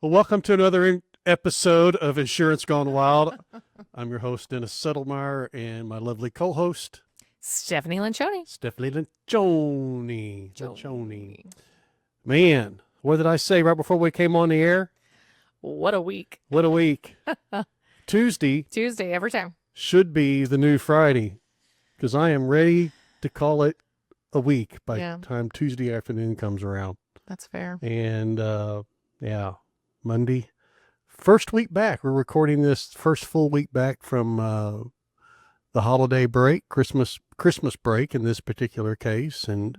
Well, welcome to another episode of Insurance Gone Wild. I'm your host, Dennis Settlemeyer, and my lovely co-host, Stephanie Lancioni. Stephanie Lancioni. Man, what did I say right before we came on the air? What a week. What a week. Tuesday every time. should be the new Friday, because I am ready to call it a week by the time Tuesday afternoon comes around. That's fair. And, Monday. First week back. We're recording this first full week back from the holiday break, Christmas break in this particular case. And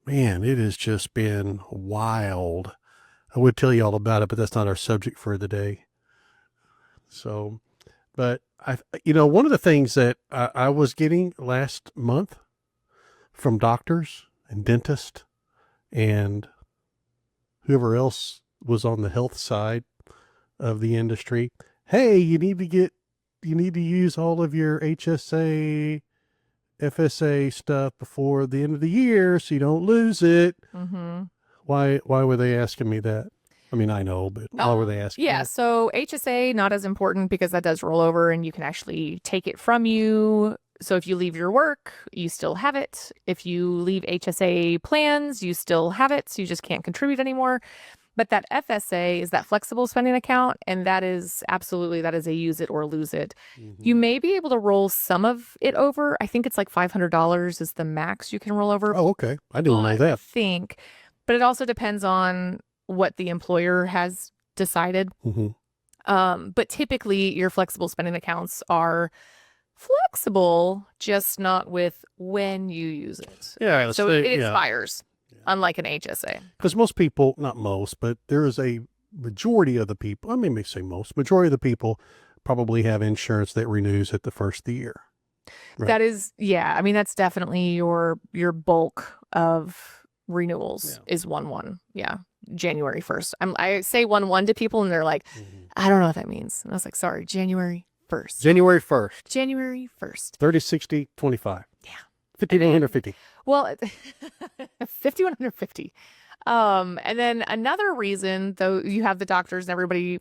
man, it has just been wild. I would tell you all about it, but that's not our subject for the day. So, but one of the things that I was getting last month from doctors and dentists and whoever else was on the health side of the industry. Hey, you need to use all of your HSA, FSA stuff before the end of the year so you don't lose it. Mm-hmm. Why were they asking me that? I mean, I know, but why were they asking? Yeah, so HSA, not as important because that does roll over and you can actually take it from you. So if you leave your work, you still have it. If you leave HSA plans, you still have it. So you just can't contribute anymore. But that FSA is that flexible spending account, and that is a use it or lose it. Mm-hmm. You may be able to roll some of it over. I think it's like $500 is the max you can roll over. Oh, okay. I didn't know that. I think, but it also depends on what the employer has decided. Mm-hmm. But typically, your flexible spending accounts are flexible, just not with when you use it. Yeah. So it expires. Unlike an HSA. Because most people, not most, but there is a majority of the people, I may say most, majority of the people probably have insurance that renews at the first of the year. Right? That is, I mean, that's definitely your bulk of renewals is 1/1. Yeah. January 1st. I say 1/1 to people and they're like, I don't know what that means. And I was like, sorry, January 1st. January 1st. January 1st. 30, 60, 25. Yeah. 50 to 150. Well, 50, 150. And then another reason, though, you have the doctors and everybody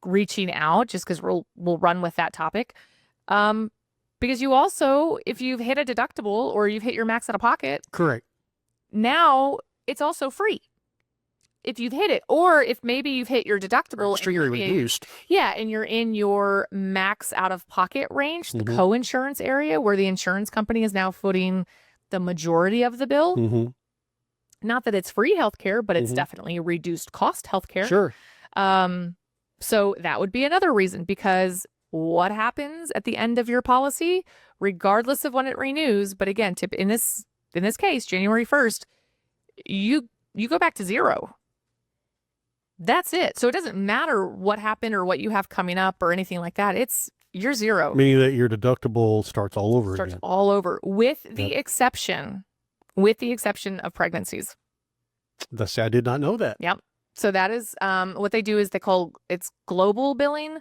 reaching out, just because we'll run with that topic. Because you also, if you've hit a deductible or you've hit your max out of pocket. Correct. Now it's also free. If you've hit it, or if maybe you've hit your deductible. Extremely reduced. Yeah, and you're in your max out of pocket range, the co-insurance area where the insurance company is now footing the majority of the bill. Mm-hmm. Not that it's free healthcare, but it's definitely reduced cost healthcare. Sure. So that would be another reason, because what happens at the end of your policy, regardless of when it renews, but again, in this case, January 1st, you go back to zero. That's it. So it doesn't matter what happened or what you have coming up or anything like that. You're zero. Meaning that your deductible starts all over again. Starts all over, with the exception of pregnancies. I did not know that. Yep. So that is what they do is it's global billing.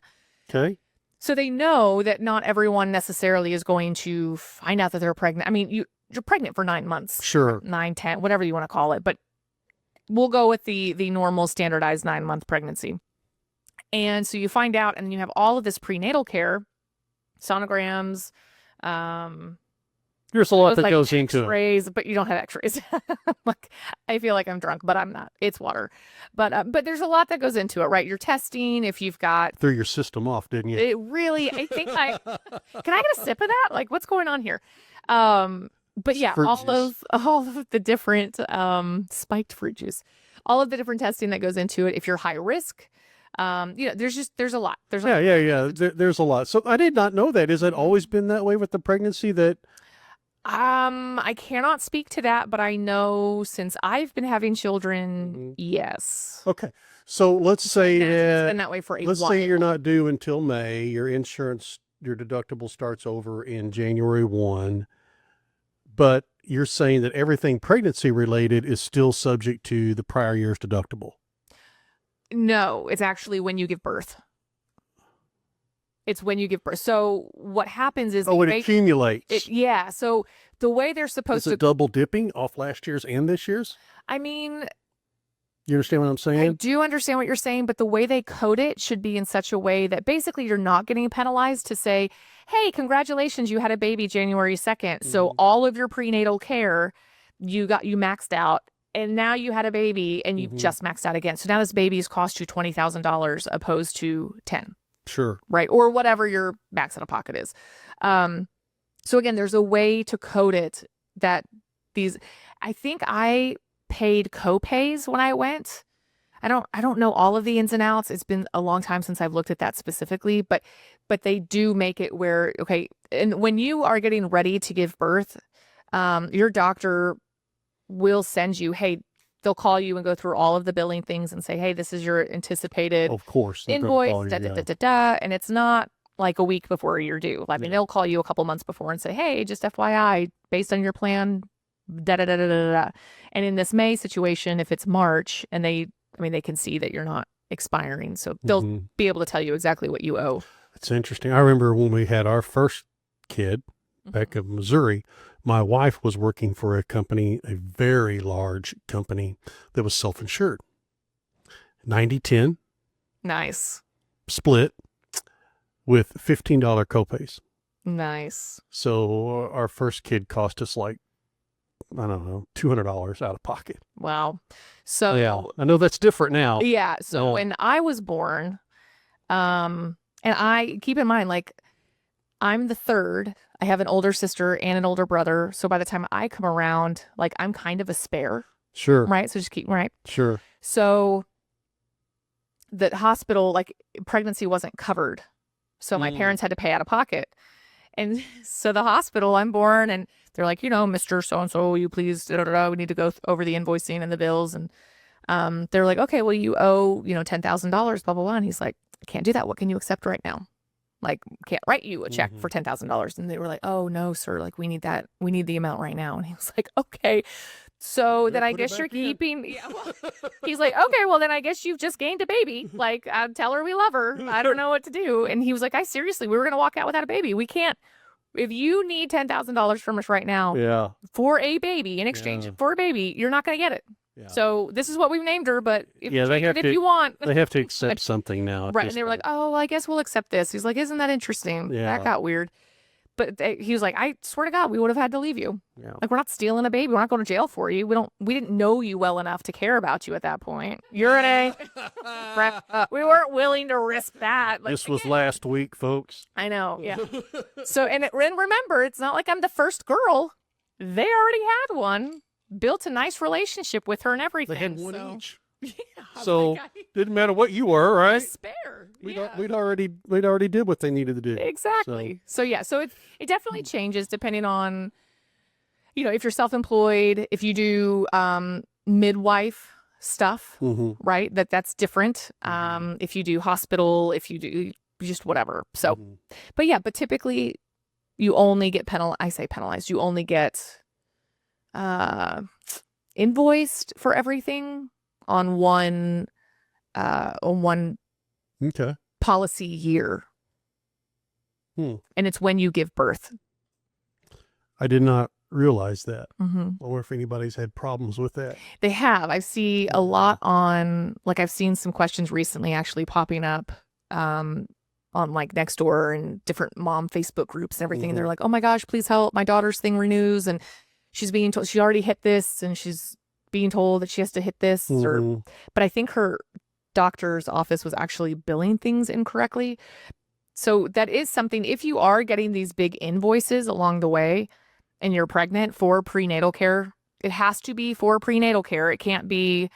Okay. So they know that not everyone necessarily is going to find out that they're pregnant. I mean, you're pregnant for 9 months. Sure. 9, 10, whatever you want to call it. But we'll go with the normal standardized 9-month pregnancy. And so you find out, and then you have all of this prenatal care, sonograms. There's a lot that goes into X-rays, but you don't have X-rays. Like, I feel like I'm drunk, but I'm not. It's water. But there's a lot that goes into it, right? You're testing if you've got. Threw your system off, didn't you? It really. I think can I get a sip of that? Like, what's going on here? But yeah, all of the different spiked fruit juice, all of the different testing that goes into it. If you're high risk, there's a lot. There's a lot. So I did not know that. Has it always been that way with the pregnancy that? I cannot speak to that, but I know since I've been having children, yes. Okay. So let's say it's been that way for let's say you're not due until May. Your deductible starts over in January 1. But you're saying that everything pregnancy related is still subject to the prior year's deductible. No, it's actually when you give birth. It's when you give birth. So what happens is... Oh, it accumulates. Yeah. So the way they're supposed to... Is it double dipping off last year's and this year's? I mean, You understand what I'm I saying? do understand what you're saying, but the way they code it should be in such a way that basically you're not getting penalized to say, hey, congratulations, you had a baby January 2nd. So all of your prenatal care, you maxed out. And now you had a baby and you've just maxed out again. So now this baby's cost you $20,000 opposed to 10, Sure. right? Or whatever your max out of pocket is. So again, there's a way to code it that I think I paid co-pays when I went. I don't know all of the ins and outs. It's been a long time since I've looked at that specifically, but they do make it where, okay, and when you are getting ready to give birth, your doctor will send you, hey, they'll call you and go through all of the billing things and say, hey, this is your anticipated Of course. they're gonna invoice, call you, da, da, yeah. da, da, da, and it's not like a week before you're due. I mean, they'll call you a couple months before and say, hey, just FYI, based on your plan, da, da, da, da, da, da. And in this May situation, if it's March and they can see that you're not expiring. So they'll be able to tell you exactly what you owe. It's interesting. I remember when we had our first kid back in Missouri, my wife was working for a company, a very large company that was self-insured. 90-10 Nice. split with $15 copays. Nice. So our first kid cost us like, I don't know, $200 out of pocket. Wow. So Yeah, I know that's different now. yeah. So No. when I was born, and I keep in mind, like, I'm the third. I have an older sister and an older brother. So by the time I come around, like, I'm kind of a spare, Sure. right? So just keep, right. Sure. So the hospital, like, pregnancy wasn't covered. So my parents had to pay out of pocket. And so the hospital, I'm born, and they're like, Mr. So-and-so, will you please, da, da, da, we need to go over the invoicing and the bills. And they're like, okay, well, you owe, $10,000, blah, blah, blah. And he's like, I can't do that. What can you accept right now? Like, can't write you a check for $10,000. And they were like, oh, no, sir. Like, we need that. We need the amount right now. And he was like, okay. So then I guess you're keeping. Yeah, well, he's like, okay, well, then I guess you've just gained a baby. Like, tell her we love her. I don't know what to do. And he was like, we were going to walk out without a baby. We can't. If you need $10,000 from us right now for a baby, in exchange for a baby, you're not going to get it. Yeah. So this is what we've named her, but if you want. They have to accept something now. Right. And they were like, oh, well, I guess we'll accept this. He's like, isn't that interesting? Yeah. That got weird. But he was like, I swear to God, we would have had to leave you. Yeah. Like, we're not stealing a baby. We're not going to jail for you. We didn't know you well enough to care about you at that point. You're in we weren't willing to risk that. Like, this was last week, folks. I know. Yeah. So, and remember, it's not like I'm the first girl. They already had one, built a nice relationship with her and everything. They had one each. Yeah, so didn't matter what you were, right? Spare. We'd already did what they needed to do. Exactly. So it definitely changes depending on, if you're self-employed, if you do midwife stuff, right? That's different. If you do hospital, if you do just whatever. So, but typically you only get penalized. I say penalized. You only get invoiced for everything on one policy year. And it's when you give birth. I did not realize that. I wonder if anybody's had problems with that. They have. I see a lot on, like, I've seen some questions recently actually popping up on like Nextdoor and different mom Facebook groups and everything. And they're like, oh my gosh, please help. My daughter's thing renews and she's being told she already hit this and she's being told that she has to hit this. But I think her doctor's office was actually billing things incorrectly. So that is something, if you are getting these big invoices along the way and you're pregnant for prenatal care, it has to be for prenatal care. It can't be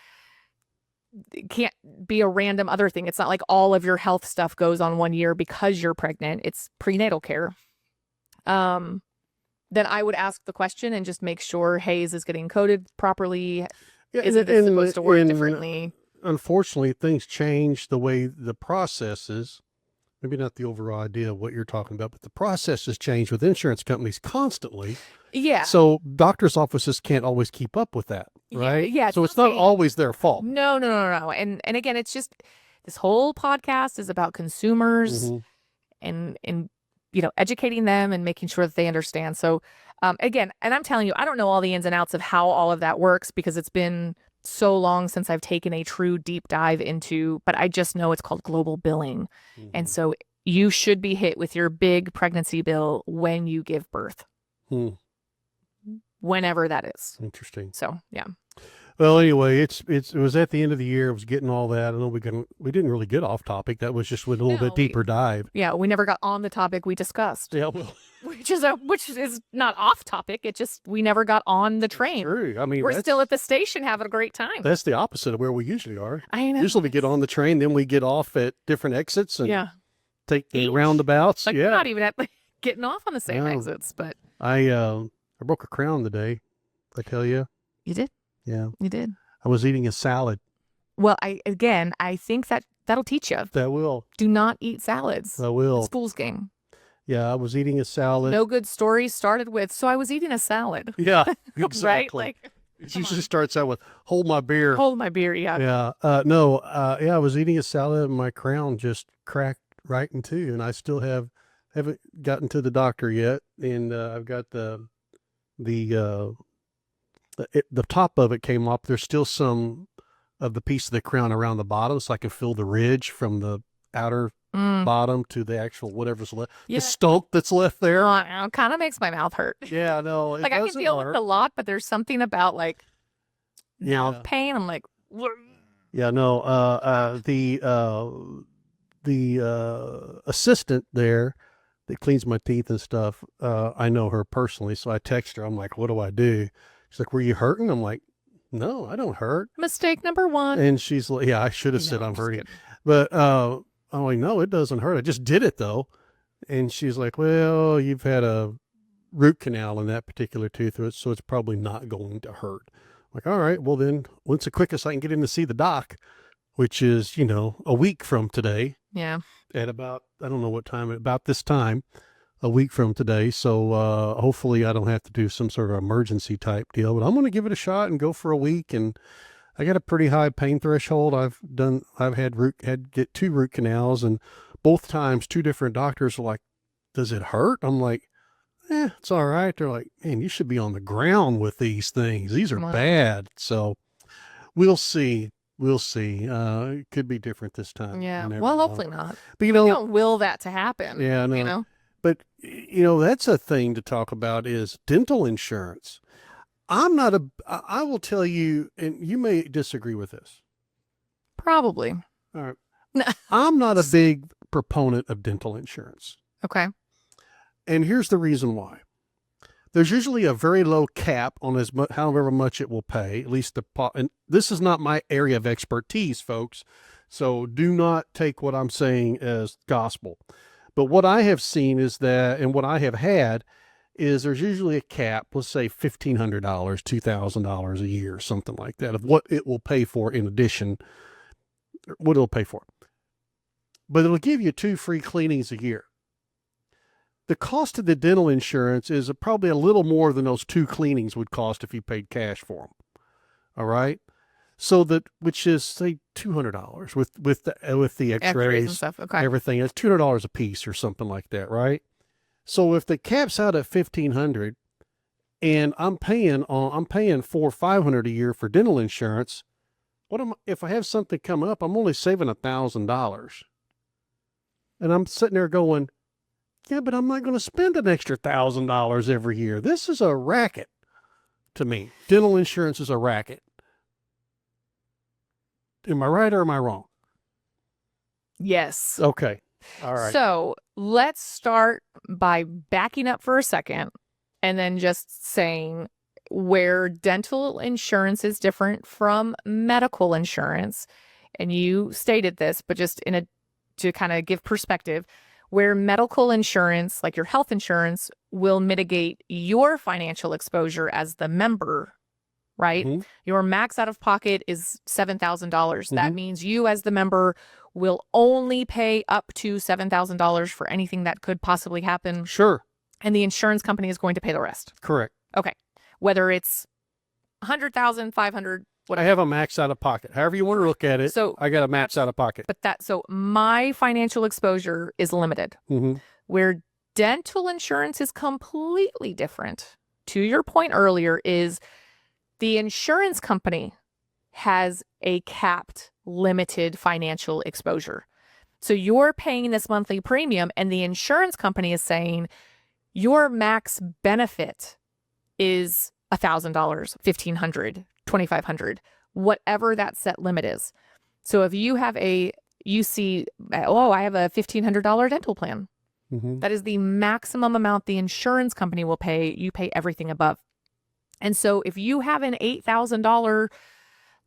a random other thing. It's not like all of your health stuff goes on 1 year because you're pregnant. It's prenatal care. Then I would ask the question and just make sure HSAs is getting coded properly. Yeah, Is it supposed to work differently? Unfortunately, things change the way the processes, maybe not the overall idea of what you're talking about, but the processes change with insurance companies constantly. Yeah. So doctors' offices can't always keep up with that, right? Yeah. So it's not always their fault. No. And again, it's just, this whole podcast is about consumers and educating them and making sure that they understand. So again, and I'm telling you, I don't know all the ins and outs of how all of that works because it's been so long since I've taken a true deep dive into, but I just know it's called global billing. And so you should be hit with your big pregnancy bill when you give birth, whenever that is. Interesting. So, yeah. Well, anyway, it was at the end of the year. It was getting all that. I know we didn't really get off topic. That was just with a little bit deeper dive. Yeah, we never got on the topic we discussed. Yeah, well, which is not off topic. It just we never got on the train. true. I mean, we're still at the station having a great time. That's the opposite of where we usually are. I know. Usually we get on the train, then we get off at different exits and take the roundabouts. Like we're not even at getting off on the same exits. But I broke a crown today. I tell you. You did? Yeah. You did. I was eating a salad. Well, I think that'll teach you. That will. Do not eat salads. I will. It's fool's game. Yeah, I was eating a salad. No good story started with, so I was eating a salad. Yeah, exactly. Right? Like, it usually starts out with, hold my beer. Hold my beer, yeah. Yeah. I was eating a salad and my crown just cracked right in two. And I still haven't gotten to the doctor yet. And I've got the top of it came off. There's still some of the piece of the crown around the bottom, so I can feel the ridge from the outer bottom to the actual whatever's left. Yeah. The stump that's left there. It kind of makes my mouth hurt. Yeah, no, like I can deal with a lot, but there's something about like pain. I'm like, yeah, no. The assistant there that cleans my teeth and stuff, I know her personally, so I text her. I'm like, what do I do? She's like, were you hurting? I'm like, no, I don't hurt. Mistake number one. And she's like, yeah, I should have said I'm hurting. But I'm like, no, it doesn't hurt. I just did it though. And she's like, well, you've had a root canal in that particular tooth, so it's probably not going to hurt. I'm like, all right, well then, when's the quickest I can get in to see the doc? Which is, a week from today. Yeah. At about, I don't know what time, about this time. A week from today, so hopefully I don't have to do some sort of emergency type deal, but I'm going to give it a shot and go for a week. And I got a pretty high pain threshold. I've had get 2 root canals, and both times 2 different doctors are like, does it hurt? I'm like, it's all right. They're like, man, you should be on the ground with these things. These are bad. So we'll see. It could be different this time. Yeah. Well, hopefully not. But you don't will that to happen. Yeah, no. But, that's a thing to talk about is dental insurance. I will tell you, and you may disagree with this. Probably. All right. I'm not a big proponent of dental insurance. Okay. And here's the reason why. There's usually a very low cap on however much it will pay, at least and this is not my area of expertise, folks. So do not take what I'm saying as gospel. But what I have seen is that, and what I have had, is there's usually a cap, let's say $1,500, $2,000 a year, something like that, of what it will pay for in addition, what it'll pay for. But it'll give you 2 free cleanings a year. The cost of the dental insurance is probably a little more than those 2 cleanings would cost if you paid cash for them. All right? So which is say $200 with the X-rays and stuff. Okay. Everything. It's $200 a piece or something like that, right? So if the cap's out at $1,500, and I'm paying $400 or $500 a year for dental insurance, if I have something come up? I'm only saving $1,000, and I'm sitting there going, yeah, but I'm not going to spend an extra $1,000 every year. This is a racket to me. Dental insurance is a racket. Am I right or am I wrong? Yes. Okay. All right. So let's start by backing up for a second and then just saying where dental insurance is different from medical insurance. And you stated this, but just to kind of give perspective, where medical insurance, like your health insurance, will mitigate your financial exposure as the member, right? Mm-hmm. Your max out of pocket is $7,000. Mm-hmm. That means you as the member will only pay up to $7,000 for anything that could possibly happen. Sure. And the insurance company is going to pay the rest. Correct. Okay. Whether it's $100,000, $500,000, whatever. I have a max out of pocket. However you want to look at it. So I got a max out of pocket. So my financial exposure is limited. Mm-hmm. Where dental insurance is completely different. To your point earlier, is the insurance company has a capped, limited financial exposure. So you're paying this monthly premium, and the insurance company is saying your max benefit is $1,000, $1,500, $2,500, whatever that set limit is. So if you have I have a $1,500 dental plan. Mm-hmm. That is the maximum amount the insurance company will pay. You pay everything above. And so if you have an $8,000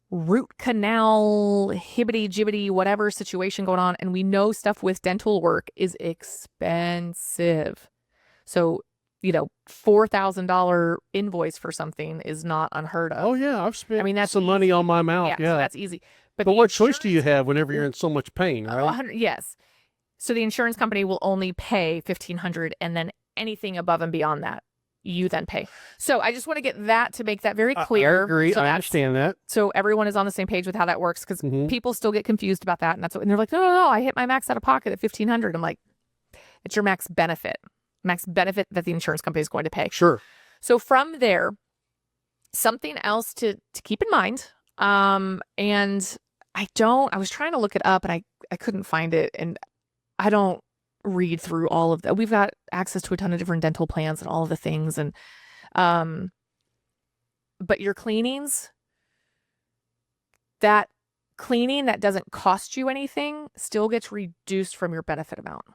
root canal, hibbity jibbity, whatever situation going on, and we know stuff with dental work is expensive. So, $4,000 invoice for something is not unheard of. Oh yeah, I've spent that's some money on my mouth. Yeah, so that's easy. But what choice do you have whenever you're in so much pain, right? Yes. So the insurance company will only pay $1,500, and then anything above and beyond that, you then pay. So I just want to get that to make that very clear. I agree. So I understand that. So everyone is on the same page with how that works, because Mhm. people still get confused about that, and they're like, no, I hit my max out of pocket at $1,500. I'm like, it's your max benefit that the insurance company is going to pay. Sure. So from there, something else to keep in mind, and I was trying to look it up, and I couldn't find it, and I don't read through all of that. We've got access to a ton of different dental plans and all of the things, and but your cleanings, that cleaning that doesn't cost you anything still gets reduced from your benefit amount,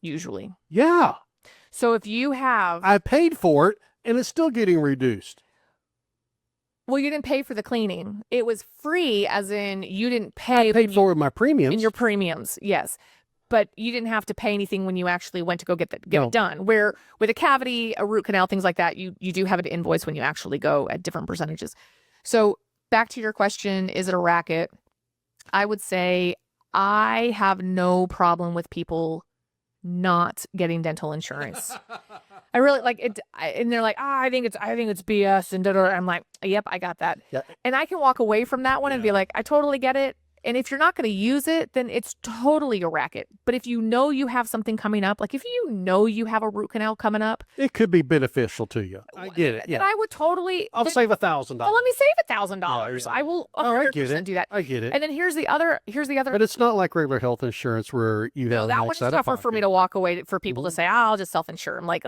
usually. Yeah. So if you have, I paid for it and it's still getting reduced. well, you didn't pay for the cleaning. It was free, as in you didn't pay. I paid for my premiums. In your premiums, yes. But you didn't have to pay anything when you actually went to go get No. it done. Where with a cavity, a root canal, things like that, you do have an invoice when you actually go at different percentages. So back to your question, is it a racket? I would say I have no problem with people not getting dental insurance. I really like it, and they're like, I think it's BS, and I'm like, yep, I got that. Yeah. And I can walk away from that one and be like, I totally get it. And if you're not going to use it, then it's totally a racket. But if you know you have something coming up, like if you know you have a root canal coming up, it could be beneficial to you. I get it. then I would totally. I'll save $1,000. Well, let me save $1,000. I will 100% do that. I get it. And then here's the other. But it's not like regular health insurance where you have that one's tougher for me to walk away, for people to say, I'll just self-insure. I'm like,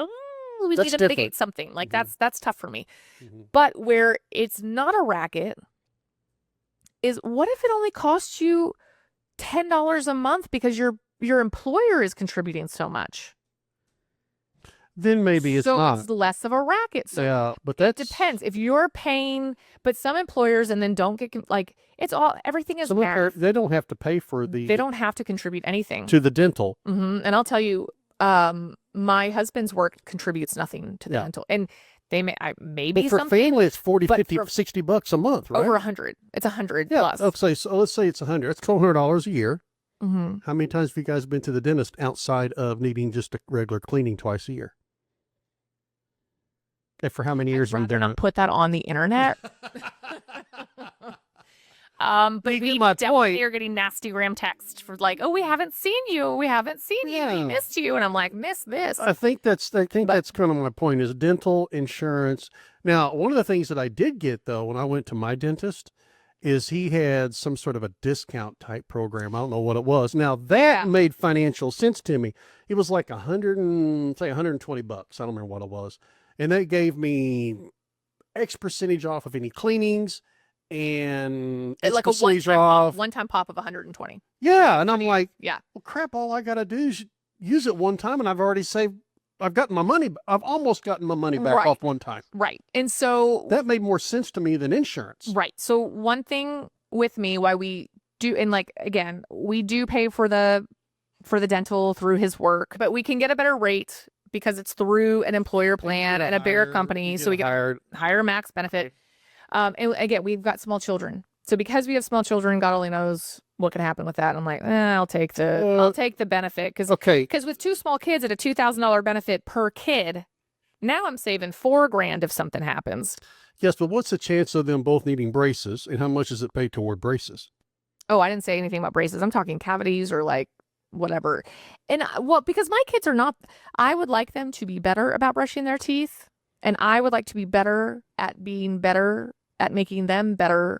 we need to mitigate something. Like that's tough for me. Mm-hmm. But where it's not a racket is, what if it only costs you $10 a month because your employer is contributing so much? Then maybe it's not. So it's less of a racket. So yeah, but that depends. If you're paying, but some employers, and then don't get, like, it's all, everything is math. They don't have to pay for the. They don't have to contribute anything to the dental. Mm-hmm. And I'll tell you, my husband's work contributes nothing to the dental, and they maybe but for something, family it's 40, 50, $60 a month, right? Over 100. It's 100 yeah, plus. Okay, so let's say it's 100. It's $1,200 a year. Mm-hmm. How many times have you guys been to the dentist outside of needing just a regular cleaning twice a year? And for how many years? I'd rather not put that on the internet. But we definitely are getting nasty gram text for like, oh, we haven't seen you. We missed you. And I'm like, miss this. I think that's kind of my point, is dental insurance. Now, one of the things that I did get, though, when I went to my dentist, is he had some sort of a discount type program. I don't know what it was. Now that made financial sense to me. It was like $120. I don't remember what it was. And that gave me X percentage off of any cleanings, and like a one-time pop of 120. Yeah. And I'm like, yeah, well, crap, all I got to do is use it one time, and I've already saved. I've almost gotten my money back off one time. Right. And so that made more sense to me than insurance. Right. So one thing with me, why we do, and like, again, we do pay for the dental through his work, but we can get a better rate because it's through an employer plan and a bigger company. So we get higher max benefit. And again, we've got small children. So because we have small children, God only knows what can happen with that. And I'm like, I'll take the benefit. Because with two small kids at a $2,000 benefit per kid, now I'm saving $4,000 if something happens. Yes, but what's the chance of them both needing braces, and how much does it pay toward braces? Oh, I didn't say anything about braces. I'm talking cavities or like whatever. And because my kids are not, I would like them to be better about brushing their teeth. And I would like to be better at being better at making them better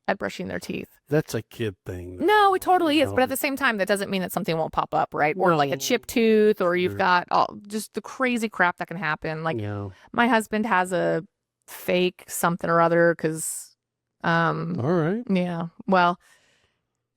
at brushing their teeth. That's a kid thing. No, it totally is. No. But at the same time, that doesn't mean that something won't pop up, right? Or like a No. chipped tooth, or you've Sure. got just the crazy crap that can happen. Like Yeah. my husband has a fake something or other because, All right. yeah, well,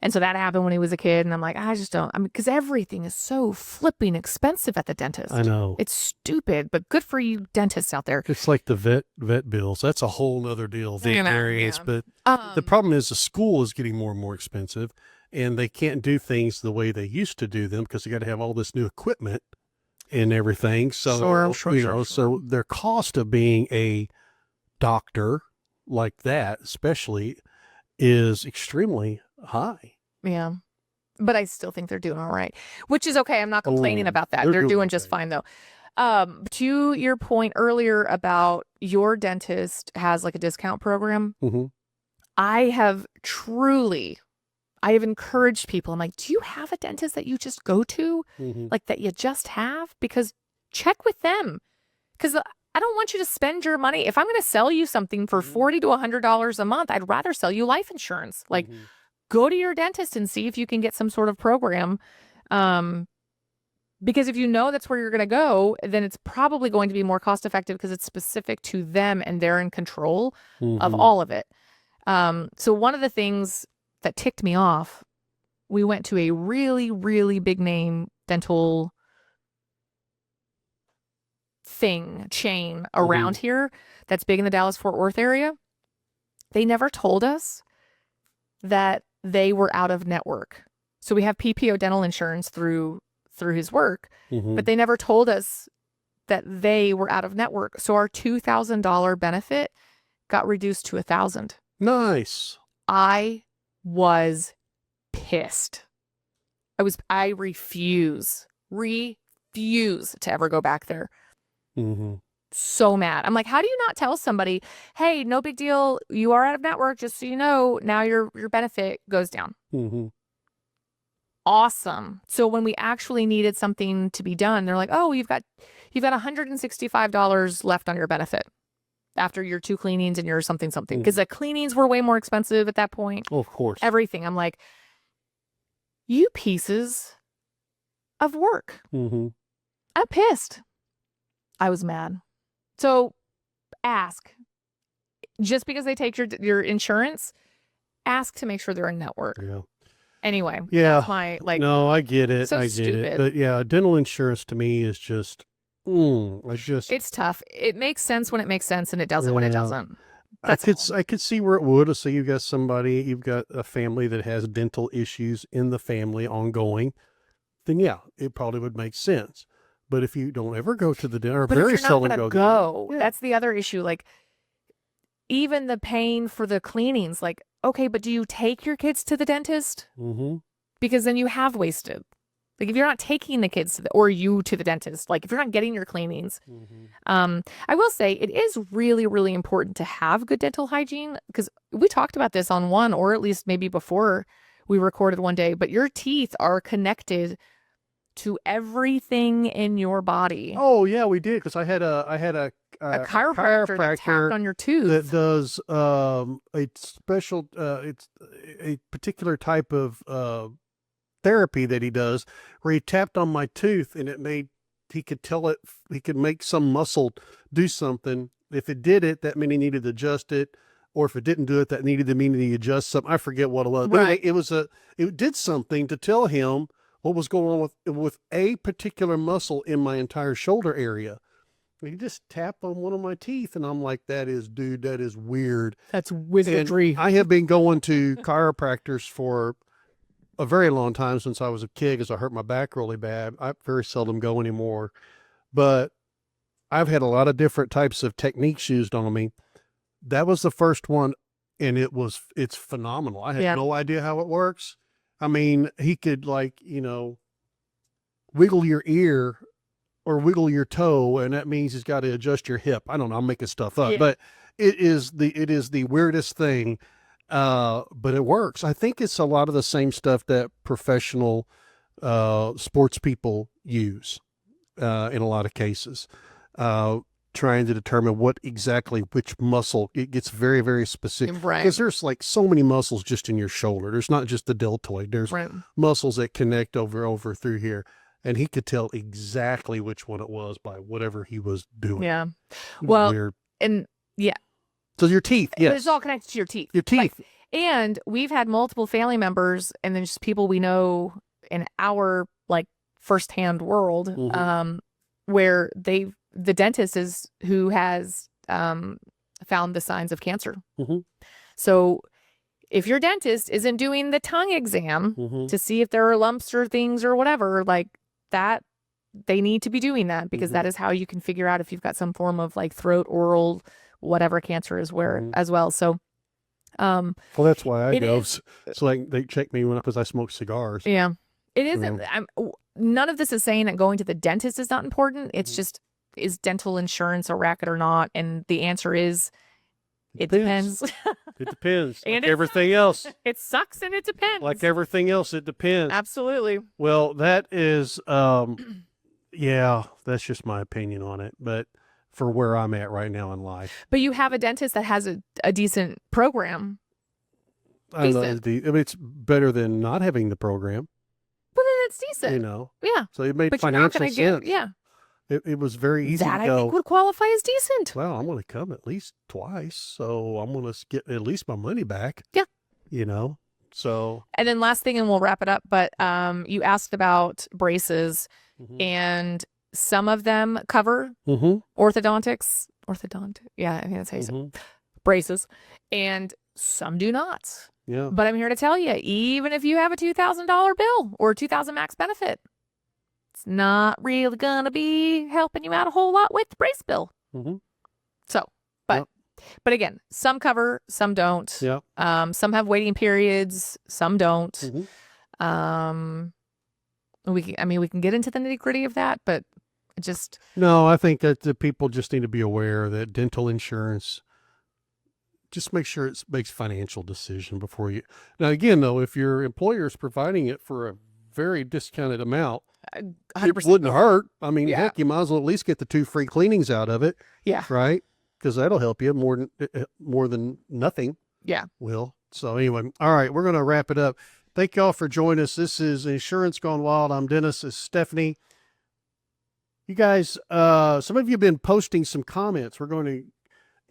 and so that happened when he was a kid, and I'm like, I just don't. I mean, because everything is so flipping expensive at the dentist. I know. It's stupid, but good for you dentists out there. It's like the vet bills. That's a whole nother deal. Veterinarians, yeah. but the problem is the school is getting more and more expensive, and they can't do things the way they used to do them because they got to have all this new equipment and everything. So Sure. so their cost of being a doctor like that, especially, is extremely high. Yeah. But I still think they're doing all right, which is okay. I'm not complaining Oh, about that. they're They're doing doing just okay. fine, though. To your point earlier about your dentist has like a discount program, Mm-hmm. I have encouraged people. I'm like, do you have a dentist that you just go to, Mm-hmm. like that you just have? Because check with them. Because I don't want you to spend your money. If I'm going to sell you something for $40 to $100 a month, I'd rather sell you life insurance. Like, go to your dentist and see if you can get some sort of program. Because if you know that's where you're going to go, then it's probably going to be more cost effective because it's specific to them and they're in control of all of it. So one of the things that ticked me off, we went to a really, really big name dental chain around here that's big in the Dallas-Fort Worth area. They never told us that they were out of network. So we have PPO dental insurance through his work, but they never told us that they were out of network. So our $2,000 benefit got reduced to $1,000. Nice. I was pissed. I refuse to ever go back there. So mad. I'm like, how do you not tell somebody, hey, no big deal, you are out of network, just so you know, now your benefit goes down. Awesome. So when we actually needed something to be done, they're like, oh, you've got $165 left on your benefit after your 2 cleanings and your something. Because the cleanings were way more expensive at that point. Oh, of course. Everything. I'm like, you pieces of work. I'm pissed. I was mad. So ask. Just because they take your insurance, ask to make sure they're in network. Yeah. Anyway, Yeah. that's my No, I get it. so I get stupid. it. But yeah, dental insurance to me is just, it's tough. It makes sense when it makes sense, and it doesn't when it Yeah. doesn't. I could see where it would. So you've got a family that has dental issues in the family ongoing, then yeah, it probably would make sense. But if you don't ever go to the dentist, or But if very you're not seldom gonna go, go, Yeah. that's the other issue. Like, even the paying for the cleanings, like, okay, but do you take your kids to the dentist? Because then you have wasted. Like, if you're not taking the kids or you to the dentist, like if you're not getting your cleanings, I will say it is really, really important to have good dental hygiene, because we talked about this on one, or at least maybe before we recorded one day, but your teeth are connected to everything in your body. Oh yeah, we did, because I had a chiropractor that tapped on your tooth. that does a special it's a particular type of therapy that he does, where he tapped on my tooth and he could make some muscle do something. If it did it, that meant he needed to adjust it, or if it didn't do it, that needed to mean he adjust something. I forget what it was. But Right. anyway, it did something to tell him what was going on with a particular muscle in my entire shoulder area. He just tapped on one of my teeth, and I'm like, that is weird. That's wizardry. And I have been going to chiropractors for a very long time, since I was a kid, because I hurt my back really bad. I very seldom go anymore, but I've had a lot of different types of techniques used on me. That was the first one, and it's phenomenal. I had no idea how it works. I mean, he could, like, wiggle your ear or wiggle your toe, and that means he's got to adjust your hip. I don't know, I'm making stuff up, but it is the weirdest thing. But it works. I think it's a lot of the same stuff that professional sports people use in a lot of cases. trying to determine which muscle. It gets very, very specific. Right. Because there's like so many muscles just in your shoulder. There's not just the deltoid. There's Right. muscles that connect over through here. And he could tell exactly which one it was by whatever he was doing. Yeah. Well, Weird. and yeah. So your teeth, yes. But it's all connected to your teeth. Your teeth. And we've had multiple family members and then just people we know in our like firsthand world, Mhm. where the dentist is who has found the signs of cancer. Mhm. So if your dentist isn't doing the tongue exam Mhm. to see if there are lumps or things or whatever, like that, they need to be doing that because Mhm. that is how you can figure out if you've got some form of like throat, oral, whatever cancer is where Mhm. as well. So, Well, that's why I it go. is- So like they check me because I smoke cigars. yeah, it isn't. Yeah. None of this is saying that going to the dentist is not important. It's Mhm. just, is dental insurance a racket or not? And the answer is, it depends. It depends. And Like it everything else. It sucks and it depends. Like everything else, it depends. Absolutely. Well, that is, yeah, that's just my opinion on it. But for where I'm at right now in life, But you have a dentist that has a decent program. I don't know, Decent. I mean, it's better than not having the program, Well, then it's decent. you know. Yeah. So it made But you're not financial going to sense. get, yeah. It was very easy That to I go, think would qualify as decent. well, I'm going to come at least twice, so I'm going to get at least my money back. Yeah. You know, so. And then last thing, and we'll wrap it up, but you asked about braces, Mhm. and some of them cover Mhm. orthodontics. Yeah, I think that's how you say it. Mhm. Braces. And some do not. Yeah. But I'm here to tell you, even if you have a $2,000 bill or $2,000 max benefit, it's not really going to be helping you out a whole lot with the brace bill. Mhm. So, but again, some cover, some don't. Yeah. Some have waiting periods, some don't. Mhm. We can get into the nitty gritty of that, but just No, I think that the people just need to be aware that dental insurance, just make sure it makes financial decision before you. Now, again, though, if your employer is providing it for a very discounted amount, 100%. it wouldn't hurt. I mean, Yeah. heck, you might as well at least get the 2 free cleanings out of it, Yeah. right? Because that'll help you more than nothing Yeah. will. So anyway, all right, we're going to wrap it up. Thank y'all for joining us. This is Insurance Gone Wild. I'm Dennis. This is Stephanie. You guys, some of you have been posting some comments.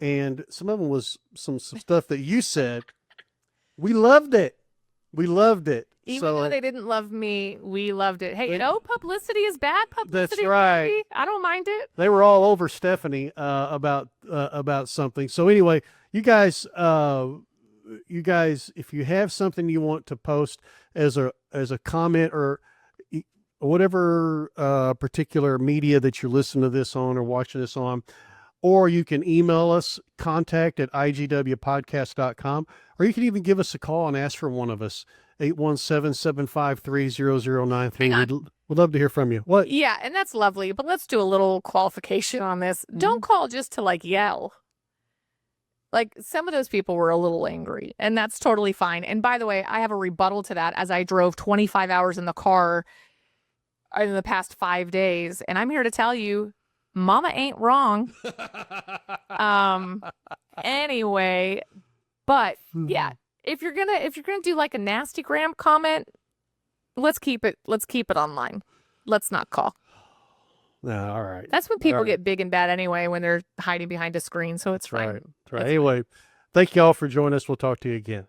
And some of them was some stuff that you said. We loved it. We loved it. Even So, though they didn't love me, we loved it. Hey, no publicity is bad publicity. That's right. Baby. I don't mind it. they were all over Stephanie about something. So anyway, you guys, if you have something you want to post as a comment or whatever particular media that you're listening to this on or watching this on, or you can email us, contact@igwpodcast.com, or you can even give us a call and ask for one of us, 817-753-0093. We'd love to hear from you. What? Yeah, and that's lovely, but let's do a little qualification on this. Don't call just to like yell. Like some of those people were a little angry, and that's totally fine. And by the way, I have a rebuttal to that as I drove 25 hours in the car in the past 5 days, and I'm here to tell you, Mama ain't wrong. Anyway, but yeah, if you're gonna do like a nasty gram comment, let's keep it online. Let's not call. No, all right. That's when people All right. get big and bad anyway, when they're hiding behind a screen. So it's fine. Right. Anyway, thank you all for joining us. We'll talk to you again.